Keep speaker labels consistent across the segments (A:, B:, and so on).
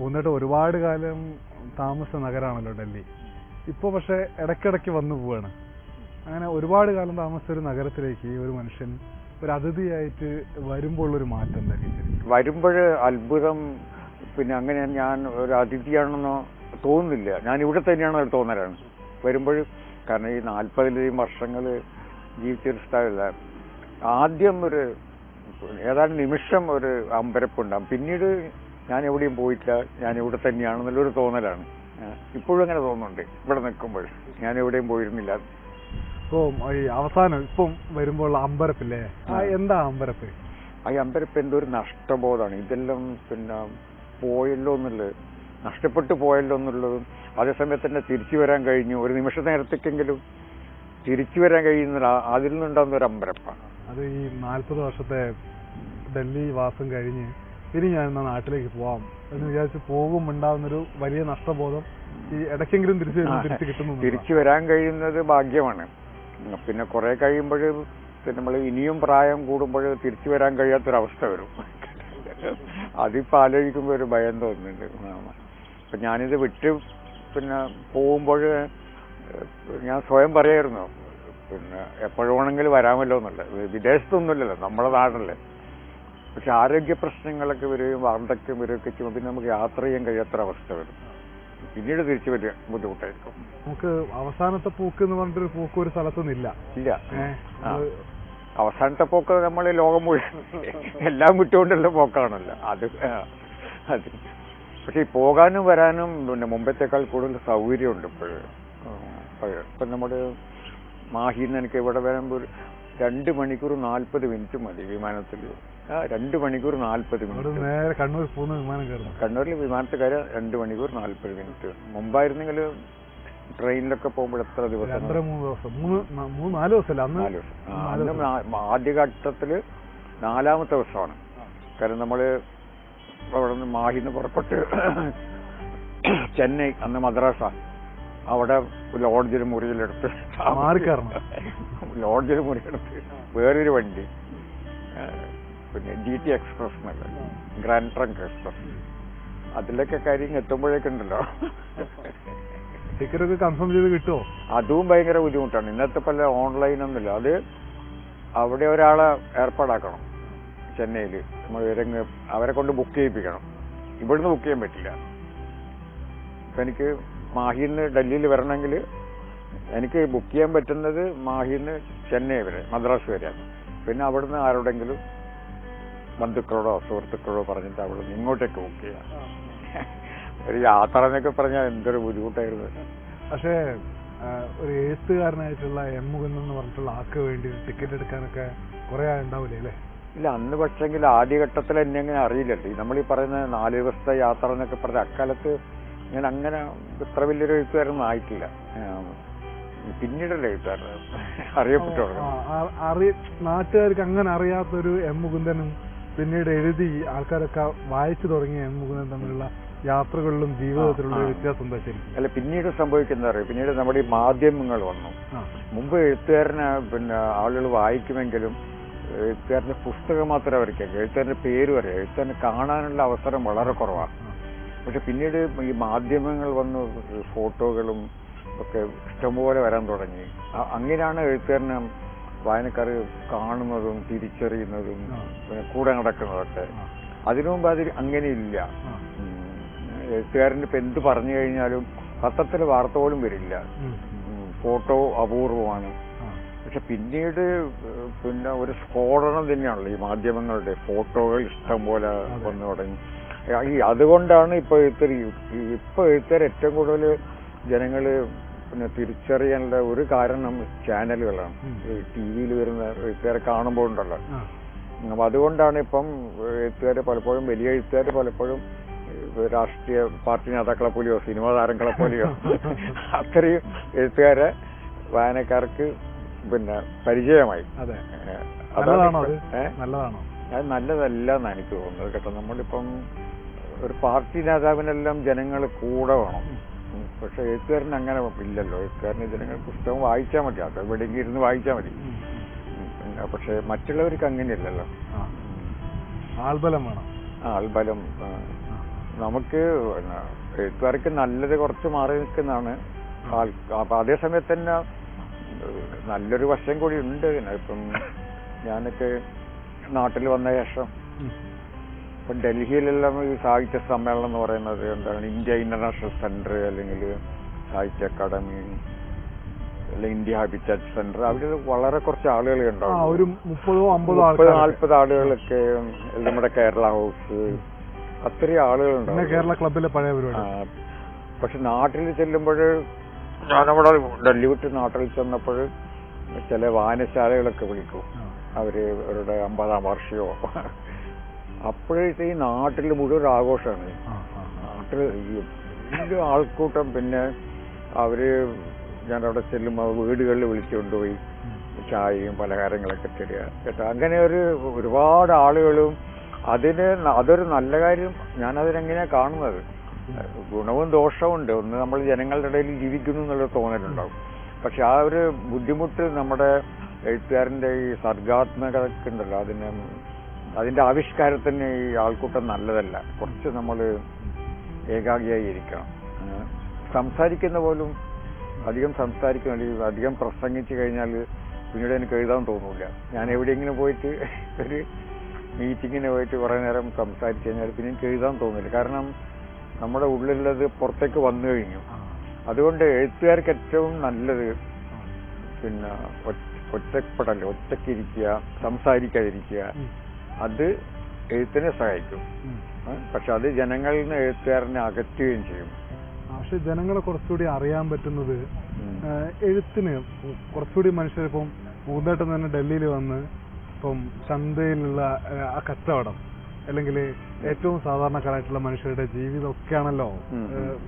A: എന്നിട്ട് ഒരുപാട് കാലം താമസ നഗരമാണല്ലോ ഡൽഹി. ഇപ്പോൾ പക്ഷേ ഇടയ്ക്കിടയ്ക്ക് വന്നു പോവാണ്. അങ്ങനെ ഒരുപാട് കാലം താമസിച്ച ഒരു നഗരത്തിലേക്ക് ഒരു മനുഷ്യൻ ഒരു അതിഥിയായിട്ട് വരുമ്പോൾ ഒരു മാറ്റം എന്തായിരിക്കും?
B: വരുമ്പോൾ അത്ഭുതം. പിന്നെ അങ്ങനെ ഞാൻ ഒരു അതിഥിയാണെന്നോ തോന്നുന്നില്ല. ഞാൻ ഇവിടെ തന്നെയാണെന്നൊരു തോന്നലാണ് വരുമ്പോൾ. കാരണം ഈ 40 വർഷങ്ങൾ ജീവിച്ചൊരു സ്ഥലമല്ല. ആദ്യം ഒരു ഏതാനും നിമിഷം ഒരു അമ്പരപ്പുണ്ടാകും. പിന്നീട് ഞാൻ എവിടെയും പോയിട്ടില്ല, ഞാൻ ഇവിടെ തന്നെയാണെന്നുള്ളൊരു തോന്നലാണ്. ഇപ്പോഴും അങ്ങനെ തോന്നുന്നുണ്ട് ഇവിടെ നിൽക്കുമ്പോൾ. ഞാൻ എവിടെയും പോയിരുന്നില്ല.
A: ഇപ്പോൾ ഈ അവസാനം ഇപ്പം വരുമ്പോൾ അമ്പരപ്പില്ലേ, എന്താ അമ്പരപ്പ്?
B: ആ അമ്പരപ്പ് എന്തോ ഒരു നഷ്ടബോധമാണ്. ഇതെല്ലാം പിന്നെ പോയല്ലോ എന്നുള്ളത്, നഷ്ടപ്പെട്ടു പോയല്ലോ എന്നുള്ളതും അതേസമയത്ത് തന്നെ തിരിച്ചു വരാൻ കഴിഞ്ഞു, ഒരു നിമിഷ നേരത്തേക്കെങ്കിലും തിരിച്ചു വരാൻ കഴിയുന്ന അതിൽ നിന്നുണ്ടാകുന്ന ഒരു അമ്പരപ്പാണ്.
A: അത് ഈ 40 വർഷത്തെ ഡൽഹി വാസം കഴിഞ്ഞ് ഇനി ഞാൻ എന്നാ നാട്ടിലേക്ക് പോവാം എന്ന് വിചാരിച്ച് പോകുമ്പോണ്ടാകുന്നൊരു വലിയ നഷ്ടബോധം ഈ ഇടയ്ക്കെങ്കിലും തിരിച്ചു കിട്ടുന്നു.
B: തിരിച്ചു വരാൻ കഴിയുന്നത് ഭാഗ്യമാണ്. പിന്നെ കുറെ കഴിയുമ്പോൾ നമ്മൾ ഇനിയും പ്രായം കൂടുമ്പോൾ തിരിച്ചു വരാൻ കഴിയാത്തൊരവസ്ഥ വരും. അതിപ്പോൾ ആലോചിക്കുമ്പോൾ ഒരു ഭയം തോന്നുന്നുണ്ട്. അപ്പം ഞാനിത് വിട്ട് പിന്നെ പോകുമ്പോൾ ഞാൻ സ്വയം പറയായിരുന്നു, പിന്നെ എപ്പോഴാണെങ്കിലും വരാമല്ലോ എന്നുള്ളത്. വിദേശത്തൊന്നുമില്ലല്ലോ, നമ്മുടെ നാടല്ലേ. പക്ഷെ ആരോഗ്യ പ്രശ്നങ്ങളൊക്കെ വരികയും വാർദ്ധക്യം വരികയൊക്കെ ചെയ്യുമ്പോൾ പിന്നെ നമുക്ക് യാത്ര ചെയ്യാൻ കഴിയാത്തൊരവസ്ഥ വരും. പിന്നീട് തിരിച്ചു വരിക ബുദ്ധിമുട്ടായിരിക്കും.
A: നമുക്ക് അവസാനത്തെ പോക്ക് എന്ന് പറഞ്ഞിട്ടൊരു പോക്ക് ഒരു സ്ഥലത്തൊന്നും ഇല്ല.
B: അവസാനത്തെ പോക്ക് നമ്മൾ ലോകം മുഴുവൻ എല്ലാം വിട്ടുകൊണ്ടുള്ള പോക്കാണല്ലോ അത്. പക്ഷെ ഈ പോകാനും വരാനും പിന്നെ മുമ്പത്തേക്കാൾ കൂടുതൽ സൗകര്യമുണ്ട് ഇപ്പോഴും. ഇപ്പം നമ്മൾ മാഹിന്ന് എനിക്ക് ഇവിടെ വരുമ്പോൾ 2 മണിക്കൂർ 40 മിനിറ്റ് മതി വിമാനത്തിൽ. 2 മണിക്കൂർ 40 മിനിറ്റ്.
A: നേരെ കണ്ണൂർ പോകുന്ന വിമാനം കയറുന്നു.
B: കണ്ണൂരിൽ വിമാനത്തിൽ കയറി 2 മണിക്കൂർ 40 മിനിറ്റ്. മുമ്പായിരുന്നെങ്കിൽ ട്രെയിനിലൊക്കെ പോകുമ്പോൾ എത്ര ദിവസം?
A: 2-3 ദിവസം, 4 ദിവസമല്ല
B: അന്ന് ആദ്യഘട്ടത്തിൽ 4ാമത്തെ ദിവസമാണ്. കാരണം നമ്മൾ അവിടെ നിന്ന് മാഹിന്ന് പുറപ്പെട്ട് ചെന്നൈ, അന്ന് മദ്രാസ, അവിടെ ലോഡ്ജിൽ മുറിയിലെടുത്ത് ലോഡ്ജിൽ മുറിയെടുത്ത് വേറൊരു വണ്ടി, പിന്നെ GT എക്സ്പ്രസ് എന്നല്ല, ഗ്രാൻഡ് ട്രങ്ക് എക്സ്പ്രസ്, അതിലൊക്കെ കാര്യം എത്തുമ്പോഴേക്കുണ്ടല്ലോ
A: ടിക്കറ്റൊക്കെ കൺഫേം ചെയ്ത് കിട്ടുമോ?
B: അതും ഭയങ്കര ബുദ്ധിമുട്ടാണ്. ഇന്നത്തെ പോലെ ഓൺലൈൻ ഒന്നുമില്ല. അത് അവിടെ ഒരാളെ ഏർപ്പാടാക്കണം. ചെന്നൈയിൽ നമ്മൾ അവരെ കൊണ്ട് ബുക്ക് ചെയ്യിപ്പിക്കണം. ഇവിടുന്ന് ബുക്ക് ചെയ്യാൻ പറ്റില്ല. ഇപ്പം എനിക്ക് മാഹിന്ന് ഡൽഹിയിൽ വരണമെങ്കിൽ എനിക്ക് ബുക്ക് ചെയ്യാൻ പറ്റുന്നത് മാഹിന്ന് ചെന്നൈ വരെ, മദ്രാസ് വരെയാണ്. പിന്നെ അവിടുന്ന് ആരോടെങ്കിലും ബന്ധുക്കളോടോ സുഹൃത്തുക്കളോടോ പറഞ്ഞിട്ട് അവിടെ നിന്ന് ഇങ്ങോട്ടേക്ക് ബുക്ക് ചെയ്യാം. ഒരു യാത്ര എന്നൊക്കെ പറഞ്ഞാൽ എന്തൊരു ബുദ്ധിമുട്ടായിരുന്നു.
A: പക്ഷേ ഒരു എഴുത്തുകാരനായിട്ടുള്ള എം മുകുന്ദൻ എന്ന് പറഞ്ഞിട്ടുള്ള ആൾക്ക് വേണ്ടി ടിക്കറ്റ് എടുക്കാനൊക്കെ കുറേ ഉണ്ടാവില്ലേ അല്ലേ?
B: ഇല്ല, അന്ന് പക്ഷെങ്കിൽ ആദ്യഘട്ടത്തിൽ എന്നെ അങ്ങനെ അറിയില്ലല്ലോ. നമ്മളീ പറയുന്ന 4 ദിവസത്തെ യാത്ര എന്നൊക്കെ പറഞ്ഞ അക്കാലത്ത് ഞാൻ അങ്ങനെ ഇത്ര വലിയൊരു എഴുത്തുകാരൊന്നും ആയിട്ടില്ല. പിന്നീടല്ലേ എഴുത്തുകാരൻ അറിയപ്പെട്ടു.
A: നാട്ടുകാർക്ക് അങ്ങനെ അറിയാത്തൊരു എം മുകുന്ദനും പിന്നീട് എഴുതി ആൾക്കാരൊക്കെ വായിച്ചു തുടങ്ങിയ എം മുകുന്ദൻ തമ്മിലുള്ള യാത്രകളിലും ജീവിതത്തിലുള്ള വ്യത്യാസം എന്താ ശരിക്കും?
B: അല്ല, പിന്നീട് സംഭവിക്കുന്നത് അറിയാം. പിന്നീട് നമ്മുടെ ഈ മാധ്യമങ്ങൾ വന്നു. മുമ്പ് എഴുത്തുകാരനെ പിന്നെ ആളുകൾ വായിക്കുമെങ്കിലും എഴുത്തുകാരൻ്റെ പുസ്തകം മാത്രമേ വരയ്ക്കാം, എഴുത്തുകാരൻ്റെ പേര് വരെ എഴുത്തുകാരനെ കാണാനുള്ള അവസരം വളരെ കുറവാണ്. പക്ഷെ പിന്നീട് ഈ മാധ്യമങ്ങൾ വന്ന് ഫോട്ടോകളും ഒക്കെ ഇഷ്ടംപോലെ വരാൻ തുടങ്ങി. അങ്ങനെയാണ് എഴുത്തുകാരനെ വായനക്കാർ കാണുന്നതും തിരിച്ചറിയുന്നതും പിന്നെ കൂടെ നടക്കുന്നതൊക്കെ. അതിനു മുമ്പ് അത് അങ്ങനെയില്ല. എഴുത്തുകാരന് ഇപ്പം എന്ത് പറഞ്ഞു കഴിഞ്ഞാലും പത്രത്തിൽ വാർത്ത പോലും വരില്ല, ഫോട്ടോ അപൂർവമാണ്. പക്ഷെ പിന്നീട് പിന്നെ ഒരു സ്ഫോടനം തന്നെയാണല്ലോ ഈ മാധ്യമങ്ങളുടെ. ഫോട്ടോകൾ ഇഷ്ടം പോലെ വന്നു തുടങ്ങി. അതുകൊണ്ടാണ് ഇപ്പോൾ എഴുത്തുകാർ ഏറ്റവും കൂടുതൽ ജനങ്ങൾ പിന്നെ തിരിച്ചറിയാനുള്ള ഒരു കാരണം ചാനലുകളാണ്. TV-യിൽ വരുന്ന എഴുത്തുകാരെ കാണുമ്പോൾ ഉണ്ടല്ലോ. അപ്പം അതുകൊണ്ടാണ് ഇപ്പം എഴുത്തുകാർ പലപ്പോഴും, വലിയ എഴുത്തുകാർ പലപ്പോഴും രാഷ്ട്രീയ പാർട്ടി നേതാക്കളെ പോലെയോ സിനിമാ താരങ്ങളെ പോലെയോ അത്രയും എഴുത്തുകാരെ വായനക്കാർക്ക് പിന്നെ പരിചയമായി.
A: അത്
B: നല്ലതല്ല എന്നാണ് എനിക്ക് തോന്നുന്നത് കേട്ടോ. നമ്മളിപ്പം ഒരു പാർട്ടി നേതാവിനെല്ലാം ജനങ്ങൾ കൂടെ വേണം. പക്ഷെ എഴുത്തുകാരന് അങ്ങനെ ഇല്ലല്ലോ. എഴുത്തുകാരന് ജനങ്ങൾ പുസ്തകം വായിച്ചാൽ മതി, അത് എവിടെയെങ്കിലും ഇരുന്ന് വായിച്ചാൽ മതി. പക്ഷെ മറ്റുള്ളവർക്ക് അങ്ങനെയല്ലല്ലോ.
A: ആൾബലം വേണം.
B: ആൾബലം നമുക്ക് എഴുത്തുകാർക്ക് നല്ലത് കുറച്ച് മാറി നിൽക്കുന്നതാണ്. അപ്പൊ അതേ സമയത്ത് തന്നെ നല്ലൊരു വശം കൂടി ഉണ്ട്. ഇപ്പം ഞാനൊക്കെ നാട്ടിൽ വന്ന ശേഷം ഇപ്പം ഡൽഹിയിലെല്ലാം ഈ സാഹിത്യ സമ്മേളനം എന്ന് പറയുന്നത് എന്താണ്, ഇന്ത്യ ഇന്റർനാഷണൽ സെന്റർ അല്ലെങ്കിൽ സാഹിത്യ അക്കാദമി അല്ലെങ്കിൽ ഇന്ത്യ ഹാബിറ്റാറ്റ് സെന്റർ, അവിടെ വളരെ കുറച്ച് ആളുകൾ ഉണ്ടാവും.
A: ഒരു 30-40
B: ആളുകളൊക്കെ. നമ്മുടെ കേരള ഹൗസ് അത്രയും ആളുകളുണ്ടാവും.
A: കേരള ക്ലബിലെ പഴയ പരിപാടി.
B: പക്ഷെ നാട്ടിൽ ചെല്ലുമ്പോൾ, ഞാനവിടെ ഡൽഹി വിട്ട് നാട്ടിൽ ചെന്നപ്പോൾ ചില വായനശാലകളൊക്കെ വിളിക്കും. അവരുടെ 50-ാം വാർഷികമോ. അപ്പോഴത്തെ ഈ നാട്ടിൽ മുഴുവൻ ആഘോഷമാണ്. നാട്ടിൽ വലിയ ആൾക്കൂട്ടം. പിന്നെ അവര് ഞാനവിടെ ചെല്ലുമ്പോൾ വീടുകളിൽ വിളിച്ചുകൊണ്ടുപോയി ചായയും പലഹാരങ്ങളൊക്കെ തരിക കേട്ടോ. അങ്ങനെ ഒരുപാട് ആളുകളും അതൊരു നല്ല കാര്യം. ഞാനതിനെങ്ങനെയാണ് കാണുന്നത്. ഗുണവും ദോഷവും ഉണ്ട്. ഒന്ന്, നമ്മൾ ജനങ്ങളുടെ ഇടയിൽ ജീവിക്കുന്നു എന്നുള്ള തോന്നലുണ്ടാവും. പക്ഷെ ആ ഒരു ബുദ്ധിമുട്ട് നമ്മുടെ എഴുത്തുകാരൻ്റെ ഈ സർഗാത്മകതയ്ക്കുണ്ടല്ലോ, അതിൻ്റെ ആവിഷ്കാരത്തിന് ഈ ആൾക്കൂട്ടം നല്ലതല്ല. കുറച്ച് നമ്മൾ ഏകാഗിയായി ഇരിക്കണം. സംസാരിക്കുന്ന പോലും അധികം സംസാരിക്കും അല്ലെങ്കിൽ അധികം പ്രസംഗിച്ചു കഴിഞ്ഞാൽ പിന്നീട് എനിക്ക് എഴുതാൻ തോന്നില്ല. ഞാൻ എവിടെയെങ്കിലും പോയിട്ട് ഒരു മീറ്റിങ്ങിന് പോയിട്ട് കുറേ നേരം സംസാരിച്ചു കഴിഞ്ഞാൽ പിന്നെ എനിക്ക് എഴുതാൻ തോന്നില്ല. കാരണം നമ്മുടെ ഉള്ളിലുള്ളത് പുറത്തേക്ക് വന്നു കഴിഞ്ഞു. അതുകൊണ്ട് എഴുത്തുകാർക്ക് ഏറ്റവും നല്ലത് പിന്നെ ഒറ്റപ്പെടൽ, ഒറ്റയ്ക്കിരിക്കുക, സംസാരിക്കാതിരിക്കുക. അത് എഴുത്തിനെ സഹായിക്കും. പക്ഷെ അത് ജനങ്ങളിൽ നിന്ന് എഴുത്തുകാരനെ അകറ്റുകയും ചെയ്യും.
A: പക്ഷെ ജനങ്ങളെ കുറച്ചുകൂടി അറിയാൻ പറ്റുന്നത് എഴുത്തിന് കുറച്ചുകൂടി മനുഷ്യരിപ്പം മൂന്നേട്ടം തന്നെ ഡൽഹിയിൽ വന്ന് ഇപ്പം ചന്തയിലുള്ള ആ കച്ചവടം അല്ലെങ്കിൽ ഏറ്റവും സാധാരണക്കാരായിട്ടുള്ള മനുഷ്യരുടെ ജീവിതം ഒക്കെയാണല്ലോ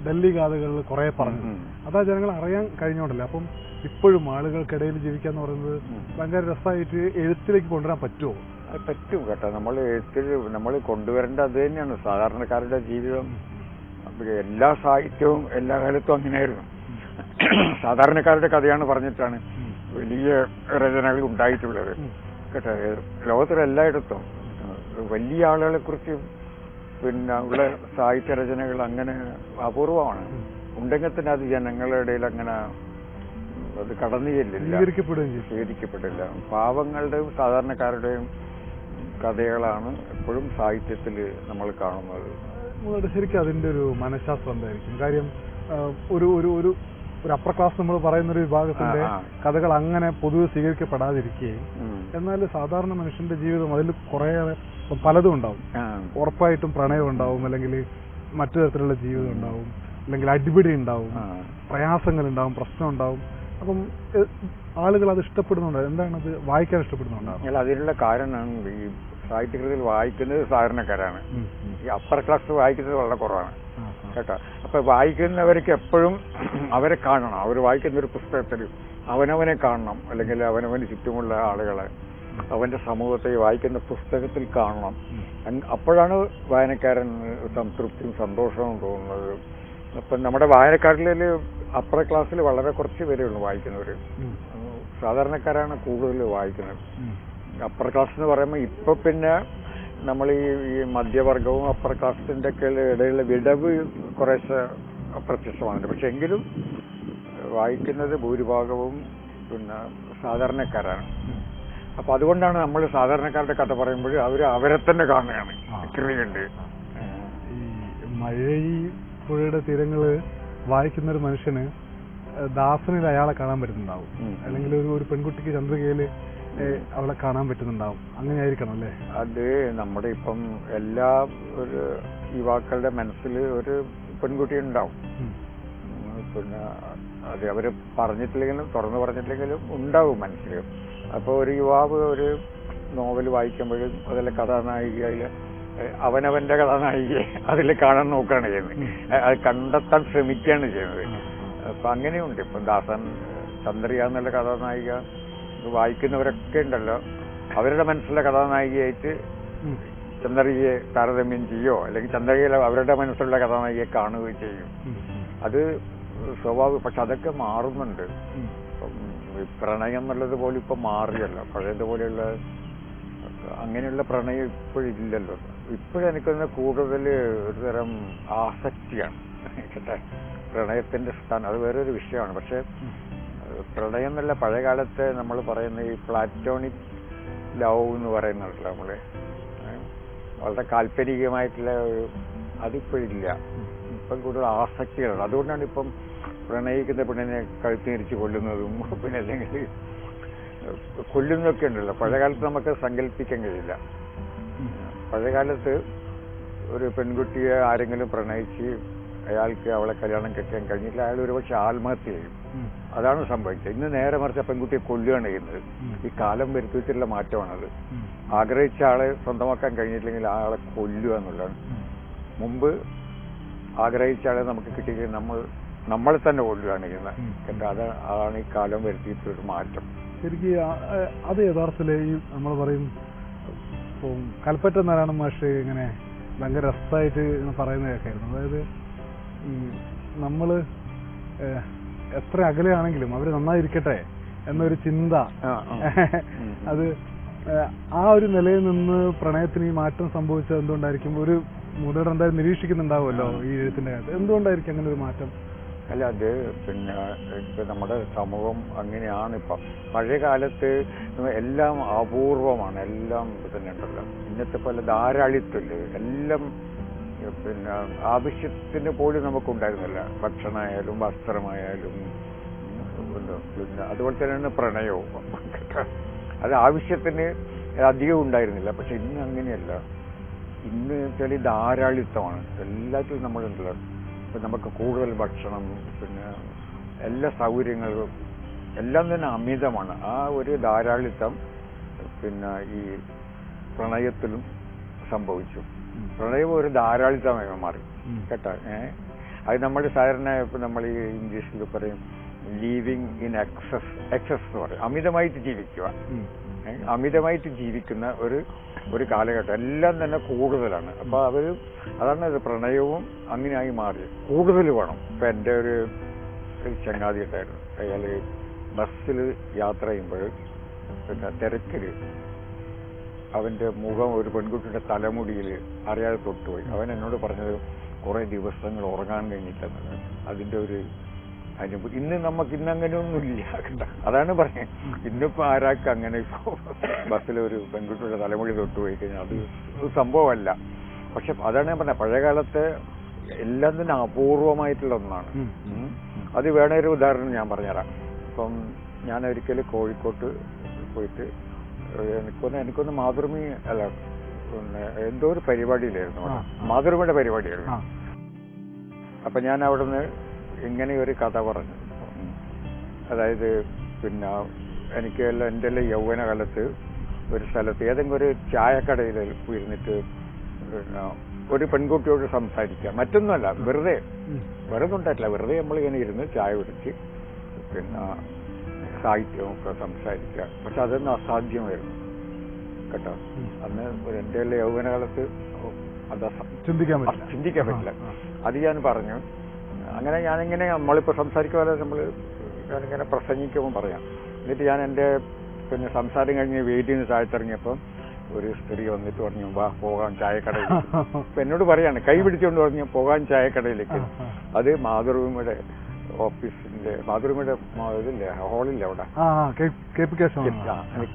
A: ഡൽഹി ഗാഥകളിൽ കുറെ പറഞ്ഞു. അതാ ജനങ്ങൾ അറിയാൻ കഴിഞ്ഞോണ്ടല്ലേ. അപ്പം ഇപ്പോഴും ആളുകൾക്കിടയിൽ ജീവിക്കാന്ന് പറയുന്നത് ഭയങ്കര രസമായിട്ട് എഴുത്തിലേക്ക് കൊണ്ടുവരാൻ പറ്റുമോ?
B: അത് പറ്റും കേട്ടോ. നമ്മൾ എഴുത്തിൽ നമ്മൾ കൊണ്ടുവരേണ്ട അത് തന്നെയാണ് സാധാരണക്കാരുടെ ജീവിതം. എല്ലാ സാഹിത്യവും എല്ലാ കാലത്തും അങ്ങനെയായിരുന്നു. സാധാരണക്കാരുടെ കഥയാണ് പറഞ്ഞിട്ടാണ് വലിയ രചനകൾ ഉണ്ടായിട്ടുള്ളത് കേട്ടോ. ലോകത്തിലെല്ലായിടത്തും വലിയ ആളുകളെ കുറിച്ച് പിന്നെ ഉള്ള സാഹിത്യ രചനകൾ അങ്ങനെ അപൂർവമാണ്. ഉണ്ടെങ്കിൽ തന്നെ അത് ജനങ്ങളുടെ ഇടയിൽ അങ്ങനെ അത് കടന്നു ചെല്ലില്ല, സ്വീകരിക്കപ്പെടില്ല. പാവങ്ങളുടെയും സാധാരണക്കാരുടെയും കഥകളാണ് എപ്പോഴും സാഹിത്യത്തിൽ നമ്മൾ കാണുന്നത്.
A: ശരിക്കും അതിന്റെ ഒരു മനഃശാസ്ത്രം എന്തായിരിക്കും? കാര്യം ഒരു ഒരു ഒരു ഒരു അപ്പർ ക്ലാസ് നമ്മൾ പറയുന്ന ഒരു വിഭാഗത്തിന്റെ കഥകൾ അങ്ങനെ പൊതുവെ സ്വീകരിക്കപ്പെടാതിരിക്കുകയും എന്നാൽ സാധാരണ മനുഷ്യന്റെ ജീവിതം അതിൽ കുറേയേറെ പലതും ഉണ്ടാവും. ഉറപ്പായിട്ടും പ്രണയം ഉണ്ടാവും, അല്ലെങ്കിൽ മറ്റു തരത്തിലുള്ള ജീവിതം ഉണ്ടാവും, അല്ലെങ്കിൽ അടിപിടി ഉണ്ടാവും, പ്രയാസങ്ങൾ ഉണ്ടാവും, പ്രശ്നം ഉണ്ടാവും. അപ്പം ആളുകൾ അത് ഇഷ്ടപ്പെടുന്നുണ്ടോ? എന്താണത് വായിക്കാൻ ഇഷ്ടപ്പെടുന്നുണ്ടാവും?
B: അതിനുള്ള കാരണം ഈ സാഹിത്യകൃതിയിൽ വായിക്കുന്നത് സാധാരണക്കാരാണ്. ഈ അപ്പർ ക്ലാസ് വായിക്കുന്നത് വളരെ കുറവാണ് കേട്ടോ. അപ്പൊ വായിക്കുന്നവർക്ക് എപ്പോഴും അവരെ കാണണം. അവർ വായിക്കുന്ന ഒരു പുസ്തകത്തിൽ അവനവനെ കാണണം, അല്ലെങ്കിൽ അവനവന് ചുറ്റുമുള്ള ആളുകളെ, അവന്റെ സമൂഹത്തെ വായിക്കുന്ന പുസ്തകത്തിൽ കാണണം. അപ്പോഴാണ് വായനക്കാരൻ സംതൃപ്തിയും സന്തോഷവും തോന്നുന്നത്. അപ്പം നമ്മുടെ വായനക്കാരിൽ അപ്പർ ക്ലാസ്സിൽ വളരെ കുറച്ച് പേരുള്ളൂ വായിക്കുന്നവർ. സാധാരണക്കാരാണ് കൂടുതൽ വായിക്കുന്നത്. അപ്പർ ക്ലാസ് എന്ന് പറയുമ്പോൾ ഇപ്പൊ പിന്നെ നമ്മൾ ഈ മധ്യവർഗവും അപ്പർ ക്ലാസിന്റെ ഒക്കെ ഇടയിലുള്ള വിടവ് കുറേശ്ശെ പ്രത്യക്ഷമാണ്. പക്ഷെ എങ്കിലും വായിക്കുന്നത് ഭൂരിഭാഗവും പിന്നെ സാധാരണക്കാരാണ്. അപ്പൊ അതുകൊണ്ടാണ് നമ്മൾ സാധാരണക്കാരുടെ കഥ പറയുമ്പോൾ അവരെ തന്നെ കാണുകയാണ്. കൃതിയുണ്ട്.
A: ഈ മഴയി പുഴയുടെ തീരങ്ങള് വായിക്കുന്ന ഒരു മനുഷ്യന് ദാസനിൽ അയാളെ കാണാൻ പറ്റുന്നുണ്ടാവും, അല്ലെങ്കിൽ ഒരു പെൺകുട്ടിക്ക് ചന്ദ്രികയില് അവളെ കാണാൻ പറ്റുന്നുണ്ടാവും. അങ്ങനെ ആയിരിക്കണം അല്ലേ?
B: അത് നമ്മുടെ ഇപ്പം എല്ലാ ഒരു യുവാക്കളുടെ മനസ്സിൽ ഒരു പെൺകുട്ടി ഉണ്ടാവും. പിന്നെ അത് അവര് പറഞ്ഞിട്ടില്ലെങ്കിലും തുറന്നു പറഞ്ഞിട്ടില്ലെങ്കിലും ഉണ്ടാവും മനസ്സിൽ. അപ്പോൾ ഒരു യുവാവ് ഒരു നോവൽ വായിക്കുമ്പോഴും അതിലെ കഥാനായിക അവനവന്റെ കഥാനായികയെ അതിൽ കാണാൻ നോക്കുകയാണ് ചെയ്യുന്നത്. അത് കണ്ടെത്താൻ ശ്രമിക്കുകയാണ് ചെയ്യുന്നത്. അപ്പൊ അങ്ങനെയുണ്ട്. ഇപ്പം ദാസൻ ചന്ദ്രിക എന്നുള്ള കഥാനായിക വായിക്കുന്നവരൊക്കെ ഉണ്ടല്ലോ, അവരുടെ മനസ്സിലെ കഥാനായികയായിട്ട് ചന്ദ്രികയെ താരതമ്യം ചെയ്യോ, അല്ലെങ്കിൽ ചന്ദ്രികയിൽ അവരുടെ മനസ്സിലുള്ള കഥാനായികയെ കാണുകയോ ചെയ്യും. അത് സ്വാഭാവികം. പക്ഷെ അതൊക്കെ മാറുന്നുണ്ട്. പ്രണയം എന്നുള്ളത് പോലും ഇപ്പൊ മാറിയല്ലോ. പഴയതുപോലെയുള്ള അങ്ങനെയുള്ള പ്രണയം ഇപ്പോഴില്ലല്ലോ. ഇപ്പോഴെനിക്കൊന്ന് കൂടുതൽ ഒരു തരം ആസക്തിയാണ് കേട്ടെ. പ്രണയത്തിന്റെ സ്ഥാനം അത് വേറൊരു വിഷയമാണ്. പക്ഷെ പ്രണയം എന്നല്ല, പഴയകാലത്തെ നമ്മൾ പറയുന്ന ഈ പ്ലാറ്റോണിക് ലവ് എന്ന് പറയുന്നുണ്ടല്ലോ നമ്മള്, വളരെ കാൽപ്പനികമായിട്ടുള്ള ഒരു അതിപ്പോഴില്ല. ഇപ്പം കൂടുതൽ ആസക്തികളാണ്. അതുകൊണ്ടാണ് ഇപ്പം പ്രണയിക്കുന്ന പെണ്ണിനെ കഴുത്തിരിച്ച് കൊല്ലുന്നതും പിന്നെ അല്ലെങ്കിൽ കൊല്ലുന്നതൊക്കെ ഉണ്ടല്ലോ. പഴയകാലത്ത് നമുക്ക് സങ്കല്പിക്കാൻ കഴിയില്ല. പഴയകാലത്ത് ഒരു പെൺകുട്ടിയെ ആരെങ്കിലും പ്രണയിച്ച് അയാൾക്ക് അവളെ കല്യാണം കഴിക്കാൻ കഴിഞ്ഞില്ല, അയാൾ ഒരുപക്ഷെ ആത്മഹത്യ ചെയ്യും. അതാണ് സംഭവിച്ചത്. ഇന്ന് നേരെ മറിച്ച് പെൺകുട്ടിയെ കൊല്ലുകയാണ് ചെയ്യുന്നത്. ഈ കാലം വരുത്തിയിട്ടുള്ള മാറ്റമാണത്. ആഗ്രഹിച്ച ആളെ സ്വന്തമാക്കാൻ കഴിഞ്ഞിട്ടില്ലെങ്കിൽ ആളെ കൊല്ലുക എന്നുള്ളതാണ്. മുമ്പ് ആഗ്രഹിച്ച ആളെ നമുക്ക് കിട്ടിയെങ്കിൽ നമ്മളെ തന്നെ കൊല്ലുകയാണ് ചെയ്യുന്നത്. അതാണ് ഈ കാലം വരുത്തിയിട്ടൊരു മാറ്റം.
A: ശരിക്കും അത് യഥാർത്ഥത്തിൽ ഈ നമ്മൾ പറയും ഇപ്പം കൽപ്പറ്റ നാരായണ മാഷ് ഇങ്ങനെ ഭയങ്കര രസമായിട്ട് പറയുന്ന കേൾക്കായിരുന്നു. അതായത് ഈ നമ്മൾ എത്ര അകലെയാണെങ്കിലും അവർ നന്നായിരിക്കട്ടെ എന്നൊരു ചിന്ത, അത് ആ ഒരു നിലയിൽ നിന്ന് പ്രണയത്തിന് ഈ മാറ്റം സംഭവിച്ചത് എന്തുകൊണ്ടായിരിക്കും? ഒരു മുതിർന്ന എന്തായാലും നിരീക്ഷിക്കുന്നുണ്ടാവുമല്ലോ ഈ എഴുത്തിന്റെ കാലത്ത്. എന്തുകൊണ്ടായിരിക്കും അങ്ങനെ ഒരു മാറ്റം?
B: അല്ല, അത് പിന്നെ ഇപ്പൊ നമ്മുടെ സമൂഹം അങ്ങനെയാണ്. ഇപ്പം പഴയ കാലത്ത് എല്ലാം അപൂർവമാണ്, എല്ലാം തന്നെ ഉണ്ടല്ലോ. ഇന്നത്തെ പോലെ ധാരാളിത്വമില്ല. എല്ലാം പിന്നെ ആവശ്യത്തിന് പോലും നമുക്കുണ്ടായിരുന്നില്ല. ഭക്ഷണമായാലും വസ്ത്രമായാലും പിന്നെ അതുപോലെ തന്നെയാണ് പ്രണയവും. അത് ആവശ്യത്തിന് അധികം ഉണ്ടായിരുന്നില്ല. പക്ഷെ ഇന്ന് അങ്ങനെയല്ല. ഇന്ന് വെച്ചാൽ ധാരാളിത്തമാണ് എല്ലാത്തിലും നമ്മളുണ്ടല്ലോ. ഇപ്പം നമുക്ക് കൂടുതൽ ഭക്ഷണം, പിന്നെ എല്ലാ സൗകര്യങ്ങളും എല്ലാം തന്നെ അമിതമാണ്. ആ ഒരു ധാരാളിത്തം പിന്നെ ഈ പ്രണയത്തിലും സംഭവിച്ചു. പ്രണയം ഒരു ധാരാളിത്തമായി മാറി കേട്ടോ. അത് നമ്മൾ സാധാരണ ഇപ്പം നമ്മൾ ഈ ഇംഗ്ലീഷിൽ പറയും ലീവിങ് ഇൻ എക്സസ് എന്ന് പറയും. അമിതമായിട്ട് ജീവിക്കുക, അമിതമായിട്ട് ജീവിക്കുന്ന ഒരു കാലഘട്ടം. എല്ലാം തന്നെ കൂടുതലാണ്. അപ്പോൾ അതാണ് പ്രണയവും അങ്ങനെയായി മാറി. കൂടുതൽ വേണം. ഇപ്പം എൻ്റെ ഒരു ചങ്ങാതി ഉണ്ടായിരുന്നു. അയാൾ ബസ്സിൽ യാത്ര ചെയ്യുമ്പോൾ പിന്നെ തിരക്കിൽ അവൻ്റെ മുഖം ഒരു പെൺകുട്ടിയുടെ തലമുടിയിൽ അറിയാതെ തൊട്ടുപോയി. അവൻ എന്നോട് പറഞ്ഞത് കുറേ ദിവസങ്ങൾ ഉറങ്ങാൻ കഴിഞ്ഞില്ലെന്നത്. അതിൻ്റെ ഒരു അനുഭവം. ഇന്നങ്ങനെയൊന്നുമില്ല. അതാണ് പറയുന്നത്. ഇന്നിപ്പോൾ ആരാൾക്ക് അങ്ങനെ ഇപ്പോൾ ബസ്സിലൊരു പെൺകുട്ടിയുടെ തലമുടി തൊട്ടുപോയി കഴിഞ്ഞാൽ അത് സംഭവമല്ല. പക്ഷെ അതാണ് ഞാൻ പറഞ്ഞത്, പഴയകാലത്തെ എല്ലാം തന്നെ അപൂർവമായിട്ടുള്ള ഒന്നാണ്. അത് വേണൊരു ഉദാഹരണം ഞാൻ പറഞ്ഞുതരാം. ഇപ്പം ഞാൻ ഒരിക്കൽ കോഴിക്കോട്ട് പോയിട്ട് എനിക്കൊന്ന് മാതൃഭൂമി അല്ല പിന്നെ എന്തോ ഒരു പരിപാടിയിലായിരുന്നു. മാതൃഭൂമിയുടെ പരിപാടിയായിരുന്നു. അപ്പം ഞാൻ അവിടുന്ന് ഇങ്ങനെ ഒരു കഥ പറഞ്ഞു. അതായത് പിന്നെ എനിക്ക് എൻ്റെ യൗവന കാലത്ത് ഒരു സ്ഥലത്ത് ഏതെങ്കിലും ഒരു ചായക്കടയിൽ ഇരുന്നിട്ട് പിന്നെ ഒരു പെൺകുട്ടിയോട് സംസാരിക്കുക, മറ്റൊന്നുമല്ല, വെറുതെ ഉണ്ടായിട്ടില്ല, വെറുതെ നമ്മളിങ്ങനെ ഇരുന്ന് ചായ കുടിച്ച് പിന്നെ സാഹിത്യമൊക്കെ സംസാരിക്കുക. പക്ഷെ അതൊന്നും അസാധ്യമായിരുന്നു കേട്ടോ. അന്ന് എൻ്റെ യൗവനകാലത്ത് അത് ചിന്തിക്കാൻ പറ്റില്ല. അത് ഞാൻ പറഞ്ഞു. അങ്ങനെ ഞാനിങ്ങനെ നമ്മളിപ്പോൾ സംസാരിക്കുമ്പോൾ ഞാനിങ്ങനെ പ്രസംഗിക്കുമ്പോൾ പറയാം. എന്നിട്ട് ഞാൻ എൻ്റെ പിന്നെ സംസാരം കഴിഞ്ഞ് വീട്ടിൽ നിന്ന് താഴ്ത്തിറങ്ങിയപ്പോൾ ഒരു സ്ത്രീ വന്നിട്ട് പറഞ്ഞു, വാ പോകാൻ ചായക്കടയിൽ. അപ്പം എന്നോട് പറയാണ്, കൈ പിടിച്ചുകൊണ്ട് പറഞ്ഞു പോകാൻ ചായക്കടയിലേക്ക്. അത് മാതൃഭൂമിയുടെ ഓഫീസിന്റെ മാതൃഭൂമിയുടെ ഇതില്ലേ ഹാളില്ലേ അവിടെ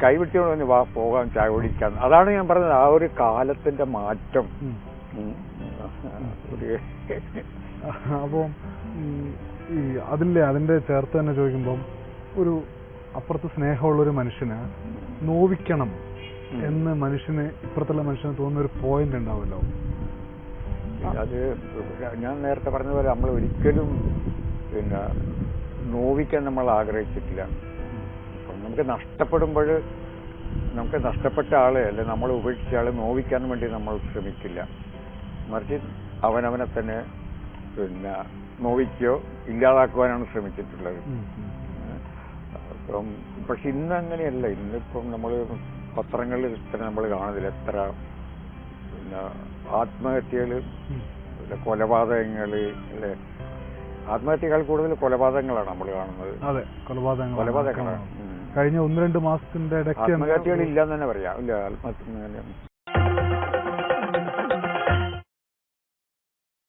B: കൈ പിടിച്ചുകൊണ്ട് പറഞ്ഞു, വാ പോകാൻ ചായ കുടിക്കാൻ. അതാണ് ഞാൻ പറഞ്ഞത്, ആ ഒരു കാലത്തിന്റെ മാറ്റം.
A: അപ്പോൾ ഈ അതിന്റെ ചേർത്ത് തന്നെ ചോദിക്കുമ്പം ഒരു അപ്പുറത്ത് സ്നേഹമുള്ളൊരു മനുഷ്യന് നോവിക്കണം എന്ന് ഇപ്പുറത്തുള്ള മനുഷ്യന് തോന്നുന്ന ഒരു പോയിന്റ് ഉണ്ടാവുമല്ലോ.
B: അത് ഞാൻ നേരത്തെ പറഞ്ഞതുപോലെ നമ്മൾ ഒരിക്കലും പിന്നെ നോവിക്കാൻ നമ്മൾ ആഗ്രഹിച്ചിട്ടില്ല. നമുക്ക് നഷ്ടപ്പെടുമ്പോൾ നമുക്ക് നഷ്ടപ്പെട്ട ആളെ അല്ലെ നമ്മൾ ഉപേക്ഷിച്ച ആളെ നോവിക്കാൻ വേണ്ടി നമ്മൾ ശ്രമിക്കില്ല. മറിച്ച് അവനവനെ തന്നെ പിന്നെ നോവിക്കുകയോ ഇല്ലാതാക്കുവാനാണ് ശ്രമിച്ചിട്ടുള്ളത്. അപ്പം പക്ഷെ ഇന്ന് അങ്ങനെയല്ല. ഇന്നിപ്പം നമ്മൾ പത്രങ്ങളിൽ ഇത്ര നമ്മൾ കാണുന്നില്ല, എത്ര പിന്നെ ആത്മഹത്യകൾ, കൊലപാതകങ്ങൾ അല്ലെ. ആത്മഹത്യകൾ കൂടുതൽ കൊലപാതകങ്ങളാണ് നമ്മൾ കാണുന്നത്.
A: അതെ,
B: കൊലപാതകങ്ങളാണ്.
A: കഴിഞ്ഞ 1-2 മാസത്തിന്റെ ഇടയ്ക്ക്
B: ആത്മഹത്യകൾ ഇല്ലാന്ന് തന്നെ പറയാം. ഇല്ല, ആത്മഹത്യ